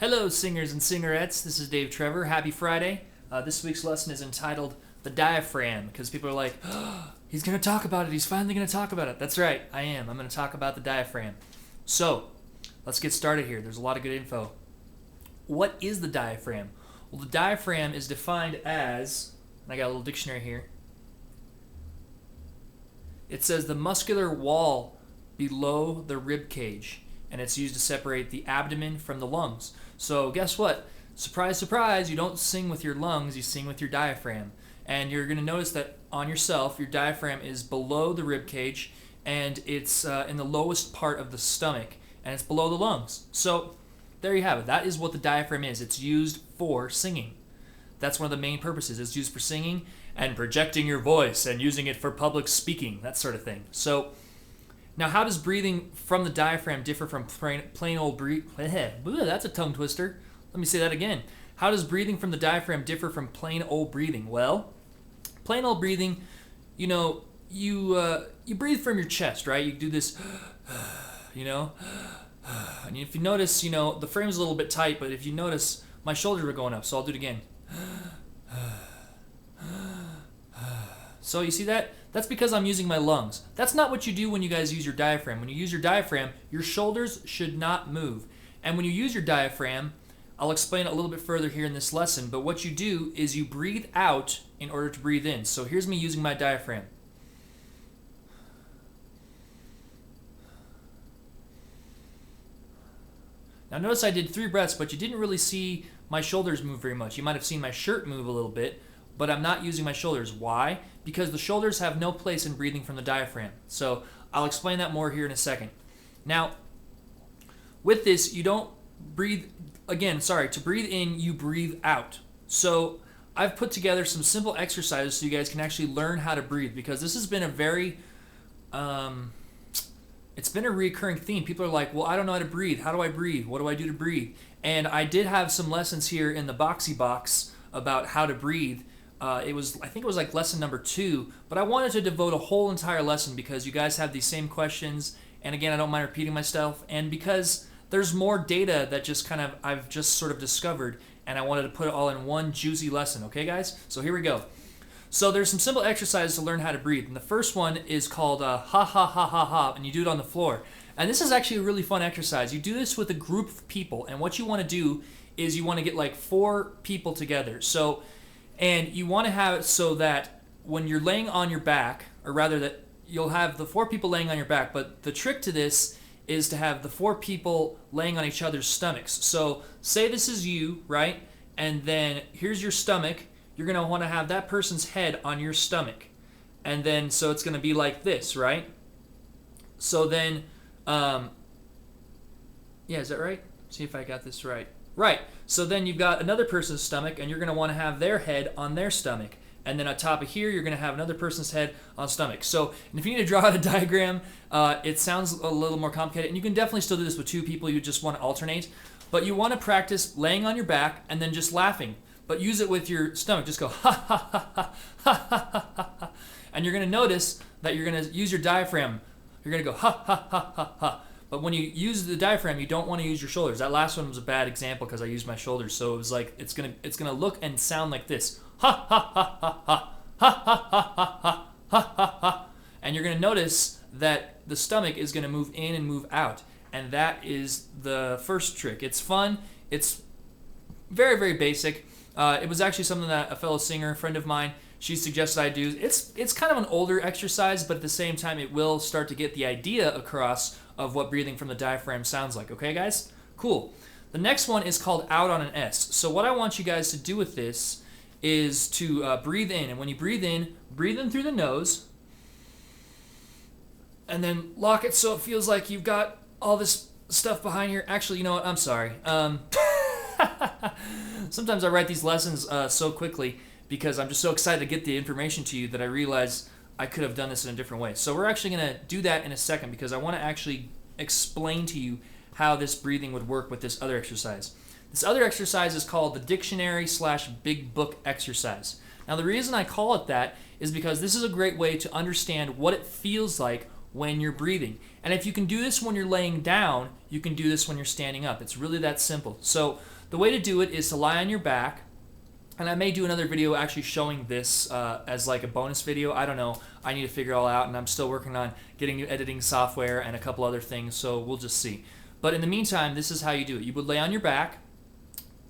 Hello, singers and singerettes. This is Dave Trevor. Happy Friday. This week's lesson is entitled The Diaphragm, because people are like, oh, he's going to talk about it. He's finally going to talk about it. That's right, I am. I'm going to talk about the diaphragm. So, let's get started here. There's a lot of good info. What is the diaphragm? Well, the diaphragm is defined as, and I got a little dictionary here. It says the muscular wall below the rib cage, and it's used to separate the abdomen from the lungs. So guess what? Surprise, surprise, you don't sing with your lungs, you sing with your diaphragm. And you're going to notice that on yourself, your diaphragm is below the rib cage, and it's in the lowest part of the stomach, and it's below the lungs. So there you have it. That is what the diaphragm is. It's used for singing. That's one of the main purposes. It's used for singing and projecting your voice and using it for public speaking, that sort of thing. So now, how does breathing from the diaphragm differ from plain old breathing? That's a tongue twister. Let me say that again. How does breathing from the diaphragm differ from plain old breathing? Well, plain old breathing, you breathe from your chest, right? You do this, and if you notice, the frame's a little bit tight, but if you notice, my shoulders are going up, so I'll do it again. So you see that? That's because I'm using my lungs. That's not what you do when you guys use your diaphragm. When you use your diaphragm, your shoulders should not move. And when you use your diaphragm, I'll explain it a little bit further here in this lesson, but what you do is you breathe out in order to breathe in. So here's me using my diaphragm. Now notice I did 3 breaths, but you didn't really see my shoulders move very much. You might have seen my shirt move a little bit, but I'm not using my shoulders. Why? Because the shoulders have no place in breathing from the diaphragm. So I'll explain that more here in a second. Now, with this, you don't breathe, to breathe in, you breathe out. So I've put together some simple exercises so you guys can actually learn how to breathe, because this has been a very, it's been a recurring theme. People are like, well, I don't know how to breathe. How do I breathe? What do I do to breathe? And I did have some lessons here in the Boxy Box about how to breathe. I think it was like lesson number 2, but I wanted to devote a whole entire lesson because you guys have these same questions, and again, I don't mind repeating myself, and because there's more data that I've just sort of discovered, and I wanted to put it all in one juicy lesson, okay guys? So here we go. So there's some simple exercises to learn how to breathe, and the first one is called ha ha ha ha ha, and you do it on the floor. And this is actually a really fun exercise. You do this with a group of people, and what you want to do is you want to get like 4 people together. And you want to have it so that when you're laying on your back, or rather that you'll have the 4 people laying on your back, but the trick to this is to have the 4 people laying on each other's stomachs. So say this is you, right? And then here's your stomach. You're going to want to have that person's head on your stomach. And then, so it's going to be like this, right? So then, is that right? See if I got this right. Right, so then you've got another person's stomach, and you're going to want to have their head on their stomach. And then on top of here, you're going to have another person's head on stomach. So, and if you need to draw out a diagram, it sounds a little more complicated, and you can definitely still do this with 2 people. You just want to alternate. But you want to practice laying on your back and then just laughing. But use it with your stomach. Just go ha ha ha ha ha ha ha ha. And you're going to notice that you're going to use your diaphragm. You're going to go ha ha ha ha ha. But when you use the diaphragm, you don't want to use your shoulders. That last one was a bad example because I used my shoulders. So it was like it's gonna look and sound like this. Ha ha ha ha ha ha ha ha ha ha ha ha. And you're gonna notice that the stomach is gonna move in and move out. And that is the first trick. It's fun. It's very, very basic. It was actually something that a fellow singer, a friend of mine, she suggested I do. It's kind of an older exercise, but at the same time, it will start to get the idea across of what breathing from the diaphragm sounds like. Okay, guys? Cool. The next one is called out on an S. So what I want you guys to do with this is to breathe in. And when you breathe in through the nose, and then lock it so it feels like you've got all this stuff behind here. Actually, you know what? I'm sorry. Sometimes I write these lessons so quickly because I'm just so excited to get the information to you that I realize I could have done this in a different way. So we're actually going to do that in a second because I want to actually explain to you how this breathing would work with this other exercise. This other exercise is called the dictionary/big book exercise. Now the reason I call it that is because this is a great way to understand what it feels like when you're breathing. And if you can do this when you're laying down, you can do this when you're standing up. It's really that simple. So the way to do it is to lie on your back. And I may do another video actually showing this as like a bonus video. I don't know. I need to figure it all out, and I'm still working on getting new editing software and a couple other things, so we'll just see. But in the meantime, this is how you do it. You would lay on your back,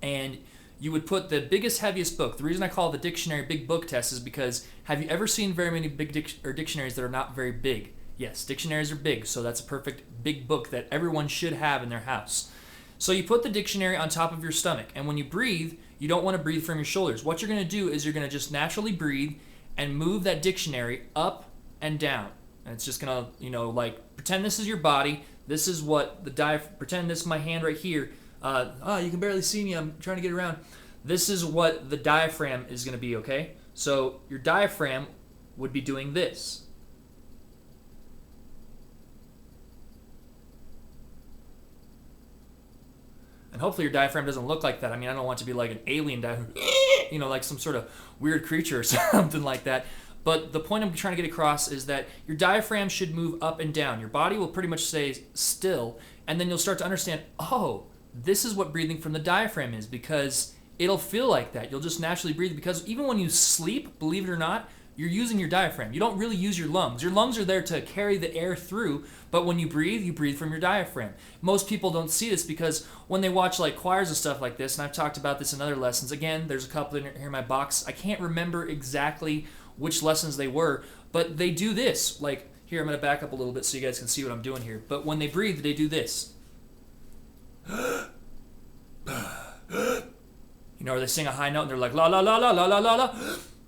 and you would put the biggest, heaviest book. The reason I call it the dictionary big book test is because have you ever seen very many big dictionaries that are not very big? Yes, dictionaries are big, so that's a perfect big book that everyone should have in their house. So you put the dictionary on top of your stomach, and when you breathe, you don't want to breathe from your shoulders. What you're going to do is you're going to just naturally breathe and move that dictionary up and down. And it's just going to, like, pretend this is your body. This is what the pretend this is my hand right here. You can barely see me. I'm trying to get around. This is what the diaphragm is going to be, okay? So your diaphragm would be doing this. And hopefully your diaphragm doesn't look like that. I mean, I don't want it to be like an alien diaphragm, like some sort of weird creature or something like that. But the point I'm trying to get across is that your diaphragm should move up and down. Your body will pretty much stay still, and then you'll start to understand, oh, this is what breathing from the diaphragm is, because it'll feel like that. You'll just naturally breathe, because even when you sleep, believe it or not, you're using your diaphragm. You don't really use your lungs. Your lungs are there to carry the air through, but when you breathe from your diaphragm. Most people don't see this because when they watch like choirs and stuff like this, and I've talked about this in other lessons, again, there's a couple here in my box. I can't remember exactly which lessons they were, but they do this. Like, here, I'm going to back up a little bit so you guys can see what I'm doing here. But when they breathe, they do this. Or they sing a high note and they're like, la, la, la, la, la, la, la, la.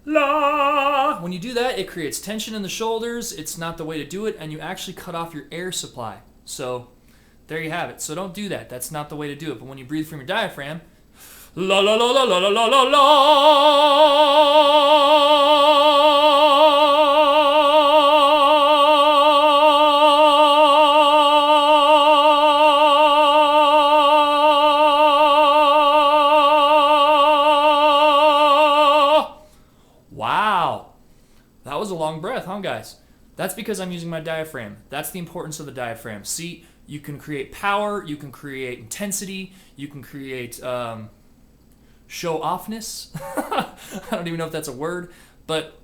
La! When you do that, it creates tension in the shoulders. It's not the way to do it, and you actually cut off your air supply. So there you have it. So don't do that. That's not the way to do it. But when you breathe from your diaphragm, la la la la la la la la Wow, that was a long breath, huh, guys? That's because I'm using my diaphragm. That's the importance of the diaphragm. See, you can create power, you can create intensity, you can create show-offness. I don't even know if that's a word, but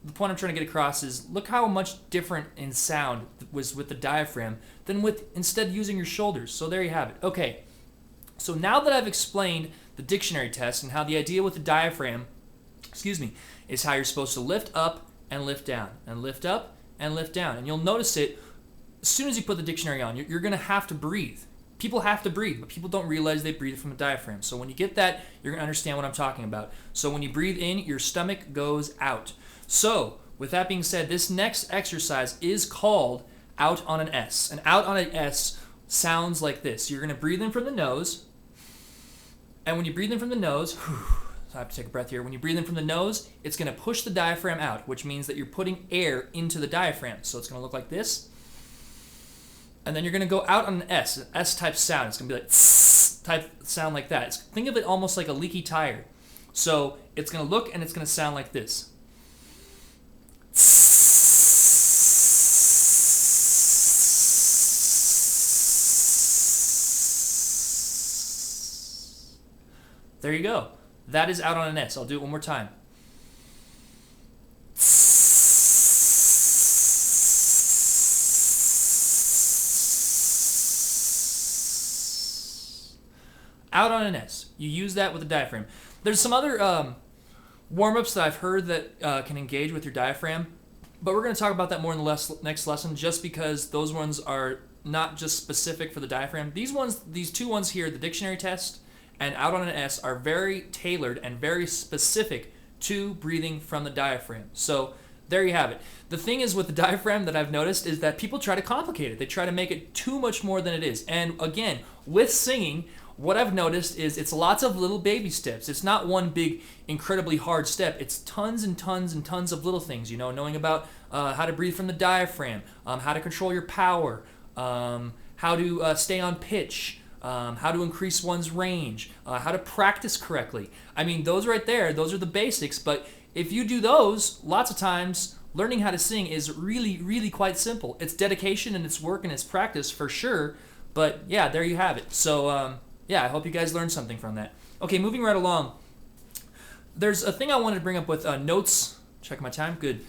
the point I'm trying to get across is look how much different in sound was with the diaphragm than with instead using your shoulders. So there you have it. Okay, so now that I've explained the dictionary test and how the idea with the diaphragm, is how you're supposed to lift up and lift down, and lift up and lift down. And you'll notice it as soon as you put the dictionary on. You're going to have to breathe. People have to breathe, but people don't realize they breathe from the diaphragm. So when you get that, you're going to understand what I'm talking about. So when you breathe in, your stomach goes out. So with that being said, this next exercise is called out on an S. And out on an S sounds like this. You're going to breathe in from the nose. And when you breathe in from the nose, so I have to take a breath here. When you breathe in from the nose, it's going to push the diaphragm out, which means that you're putting air into the diaphragm. So it's going to look like this. And then you're going to go out on an S-type sound. It's going to be like type sound like that. Think of it almost like a leaky tire. So it's going to look and it's going to sound like this. There you go. That is out on an S. I'll do it one more time. Out on an S. You use that with the diaphragm. There's some other warm-ups that I've heard that can engage with your diaphragm, but we're going to talk about that more in the next lesson just because those ones are not just specific for the diaphragm. These two ones here, the dictionary test and out on an S, are very tailored and very specific to breathing from the diaphragm. So there you have it. The thing is with the diaphragm that I've noticed is that people try to complicate it. They try to make it too much more than it is. And again, with singing, what I've noticed is it's lots of little baby steps. It's not one big, incredibly hard step. It's tons and tons and tons of little things, knowing about how to breathe from the diaphragm, how to control your power, how to stay on pitch, how to increase one's range, how to practice correctly. I mean, those right there, those are the basics, but if you do those, lots of times, learning how to sing is really, really quite simple. It's dedication and it's work and it's practice for sure. But yeah, there you have it. So yeah, I hope you guys learned something from that. Okay, moving right along. There's a thing I wanted to bring up with notes. Check my time. Good.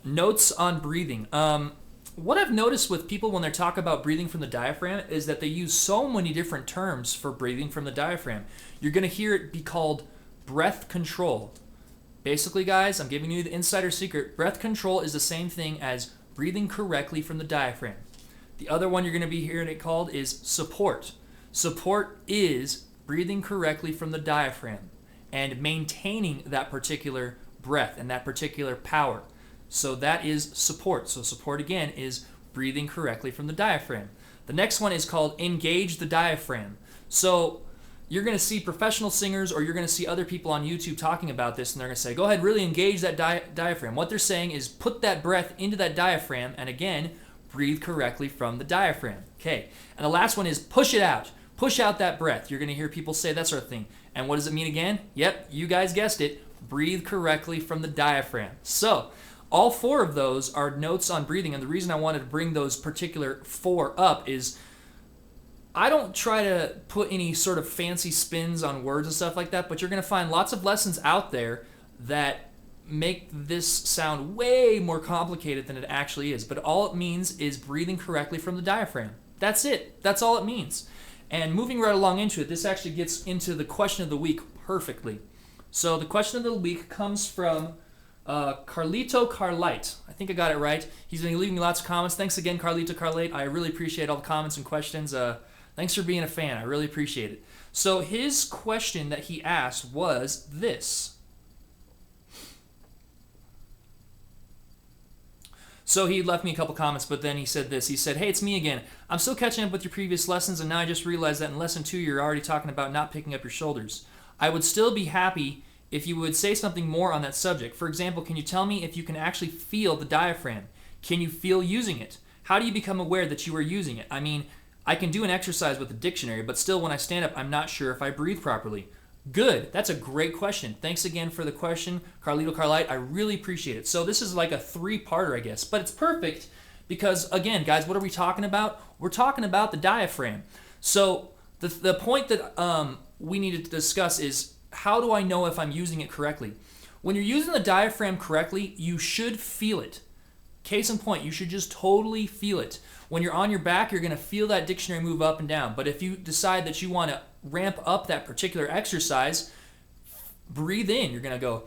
Notes on breathing. What I've noticed with people when they're talking about breathing from the diaphragm is that they use so many different terms for breathing from the diaphragm. You're going to hear it be called breath control. Basically, guys, I'm giving you the insider secret. Breath control is the same thing as breathing correctly from the diaphragm. The other one you're going to be hearing it called is support. Support is breathing correctly from the diaphragm and maintaining that particular breath and that particular power. So that is support. So support again is breathing correctly from the diaphragm. The next one is called engage the diaphragm. So you're going to see professional singers or you're going to see other people on YouTube talking about this and they're going to say, go ahead, really engage that diaphragm. What they're saying is put that breath into that diaphragm and again, breathe correctly from the diaphragm. Okay. And the last one is push it out. Push out that breath. You're going to hear people say that sort of thing. And what does it mean again? Yep, you guys guessed it. Breathe correctly from the diaphragm. So all four of those are notes on breathing, and the reason I wanted to bring those particular four up is I don't try to put any sort of fancy spins on words and stuff like that, but you're going to find lots of lessons out there that make this sound way more complicated than it actually is. But all it means is breathing correctly from the diaphragm. That's it. That's all it means. And moving right along into it, this actually gets into the question of the week perfectly. So the question of the week comes from Carlito Carlite. I think I got it right. He's been leaving me lots of comments. Thanks again, Carlito Carlite. I really appreciate all the comments and questions. Thanks for being a fan. I really appreciate it. So his question that he asked was this. So he left me a couple comments, but then he said this. He said, hey, it's me again. I'm still catching up with your previous lessons, and now I just realized that in lesson 2, you're already talking about not picking up your shoulders. I would still be happy if you would say something more on that subject. For example, can you tell me if you can actually feel the diaphragm? Can you feel using it? How do you become aware that you are using it? I mean, I can do an exercise with a dictionary, but still when I stand up, I'm not sure if I breathe properly. Good. That's a great question. Thanks again for the question, Carlito Carlite. I really appreciate it. So this is like a 3-parter, I guess, but it's perfect because, again, guys, what are we talking about? We're talking about the diaphragm. So the point that we need to discuss is how do I know if I'm using it correctly? When you're using the diaphragm correctly, you should feel it. Case in point, you should just totally feel it. When you're on your back, you're going to feel that dictionary move up and down. But if you decide that you want to ramp up that particular exercise, breathe in. You're going to go,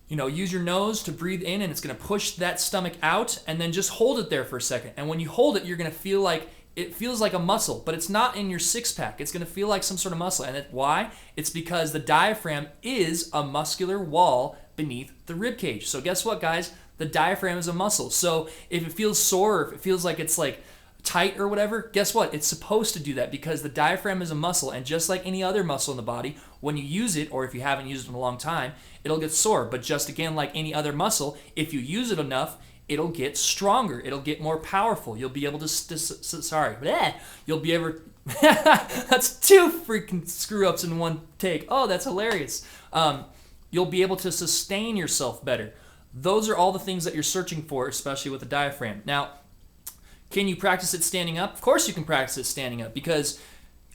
use your nose to breathe in, and it's going to push that stomach out, and then just hold it there for a second. And when you hold it, you're going to feel like it feels like a muscle, but it's not in your six-pack. It's going to feel like some sort of muscle. And why? It's because the diaphragm is a muscular wall beneath the rib cage. So guess what, guys? The diaphragm is a muscle. So if it feels sore, or if it feels like it's like tight or whatever, guess what? It's supposed to do that because the diaphragm is a muscle, and just like any other muscle in the body, when you use it, or if you haven't used it in a long time, it'll get sore. But just again, like any other muscle, if you use it enough, it'll get stronger. It'll get more powerful. You'll be able to, you'll be able, that's 2 freaking screw-ups in one take. Oh, that's hilarious. You'll be able to sustain yourself better. Those are all the things that you're searching for, especially with the diaphragm. Now, can you practice it standing up? Of course you can practice it standing up, because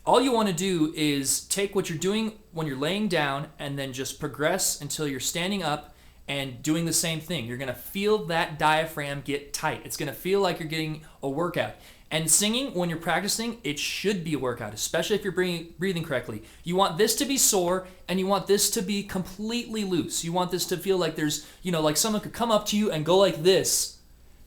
all you want to do is take what you're doing when you're laying down and then just progress until you're standing up and doing the same thing. You're going to feel that diaphragm get tight. It's going to feel like you're getting a workout. And singing, when you're practicing, it should be a workout, especially if you're breathing correctly. You want this to be sore, and you want this to be completely loose. You want this to feel like there's, like someone could come up to you and go like this,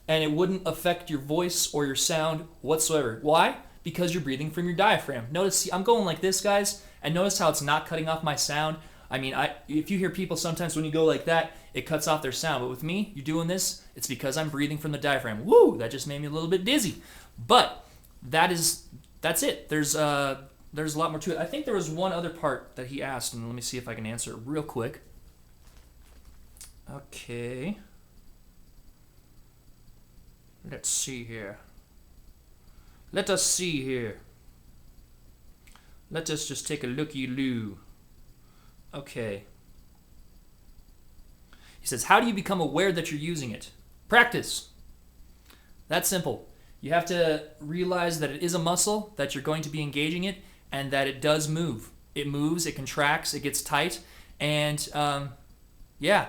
and it wouldn't affect your voice or your sound whatsoever. Why? Because you're breathing from your diaphragm. Notice, I'm going like this, guys, and notice how it's not cutting off my sound. I mean, if you hear people sometimes when you go like that, it cuts off their sound. But with me, you're doing this, it's because I'm breathing from the diaphragm. Woo! That just made me a little bit dizzy. But that's it. There's a lot more to it. I think there was one other part that he asked, and let me see if I can answer it real quick. Okay. Let's see here. Let us see here. Let us just take a looky-loo. Okay. He says, how do you become aware that you're using it? Practice. That's simple. You have to realize that it is a muscle, that you're going to be engaging it, and that it does move. It moves, it contracts, it gets tight, and yeah,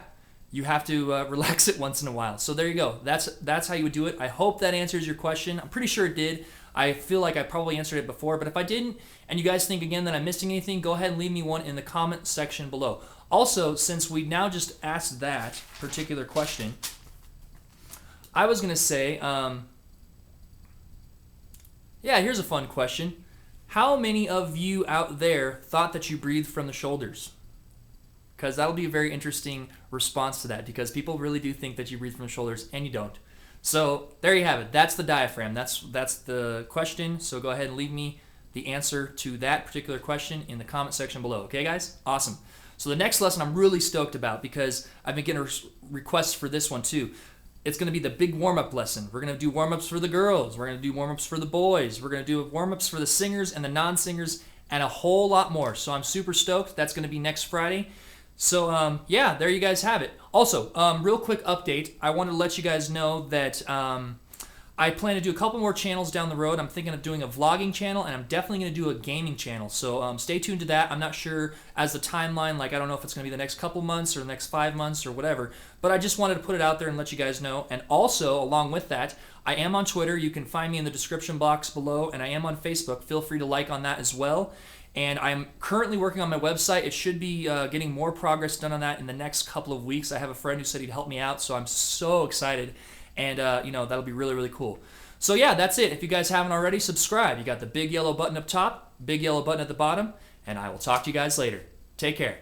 you have to relax it once in a while. So there you go. That's how you would do it. I hope that answers your question. I'm pretty sure it did. I feel like I probably answered it before, but if I didn't, and you guys think again that I'm missing anything, go ahead and leave me one in the comment section below. Also, since we now just asked that particular question, I was going to say, yeah, here's a fun question. How many of you out there thought that you breathed from the shoulders? Because that'll be a very interesting response to that, because people really do think that you breathe from the shoulders, and you don't. So there you have it. That's the diaphragm. That's the question. So go ahead and leave me the answer to that particular question in the comment section below. Okay, guys? Awesome. So the next lesson I'm really stoked about, because I've been getting requests for this one too. It's going to be the big warm-up lesson. We're going to do warm-ups for the girls. We're going to do warm-ups for the boys. We're going to do warm-ups for the singers and the non-singers, and a whole lot more. So I'm super stoked. That's going to be next Friday. So yeah, there you guys have it. Also, real quick update. I wanted to let you guys know that I plan to do a couple more channels down the road. I'm thinking of doing a vlogging channel, and I'm definitely going to do a gaming channel. So stay tuned to that. I'm not sure as the timeline, like I don't know if it's going to be the next couple months or the next 5 months or whatever, but I just wanted to put it out there and let you guys know. And also, along with that, I am on Twitter. You can find me in the description box below, and I am on Facebook. Feel free to like on that as well. And I'm currently working on my website. It should be getting more progress done on that in the next couple of weeks. I have a friend who said he'd help me out, so I'm so excited. And, you know, that'll be really, really cool. So, yeah, that's it. If you guys haven't already, subscribe. You got the big yellow button up top, big yellow button at the bottom, and I will talk to you guys later. Take care.